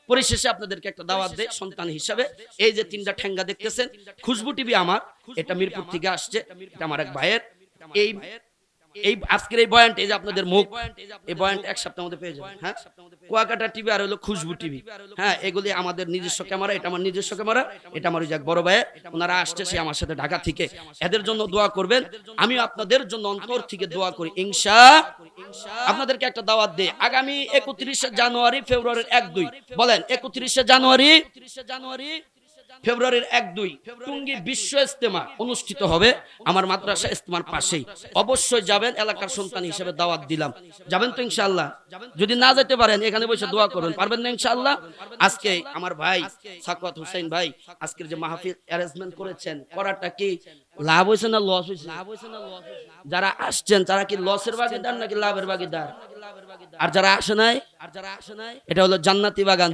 পরিশেষে আপনাদেরকে একটা দাওয়াত দেয় সন্তান হিসাবে। এই যে তিনটা ঠেঙ্গা দেখতেছেন, খুশবু টিভি আমার, এটা মিরপুর থেকে আসছে, এটা আমার এক ভাইয়ের। এই এই আজকের এই বয়ানটা, এই যে আপনাদের মুখ, এই বয়ানটা এক সপ্তাহের মধ্যে পেয়ে যাবেন। হ্যাঁ, কুয়াকাটা টিভি আর হলো খুশবু টিভি। হ্যাঁ, এগুলি আমাদের নিজস্ব ক্যামেরা, এটা আমার নিজস্ব ক্যামেরা, এটা আমার ওই যে বড় ভাইয়ের, ওনারা আসছে সে আমার সাথে ঢাকা থেকে। এদের জন্য দোয়া করবেন, আমি আপনাদের জন্য অন্তর থেকে দোয়া করি। আপনাদেরকে একটা দাওয়াত দেই, আগামী 31শে জানুয়ারি ফেব্রুয়ারির 1-2, বলেন 31শে জানুয়ারি ফেব্রুয়ারির 1-2 টুঙ্গি বিশ্ব ইজতেমা অনুষ্ঠিত হবে আমার মাদ্রাসা ইজতেমার পাশেই। অবশ্যই যাবেন, এলাকার সন্তান হিসেবে দাওয়াত দিলাম। যাবেন তো ইনশাআল্লাহ? যদি না যেতে পারেন এখানে বসে দোয়া করবেন, পারবেন না ইনশাআল্লাহ? আজকে আমার ভাই সাকওয়াত হোসেন ভাই আজকের যে মাহফিল অ্যারেঞ্জমেন্ট করেছেন, করাটা কি লাভ হয়েছে না লস হয়েছে? যারা আসছেন তারা কি লসের ভাগীদার নাকি লাভের ভাগীদার? আর যারা আসে নাই, এটা হলো জান্নাতি বাগান।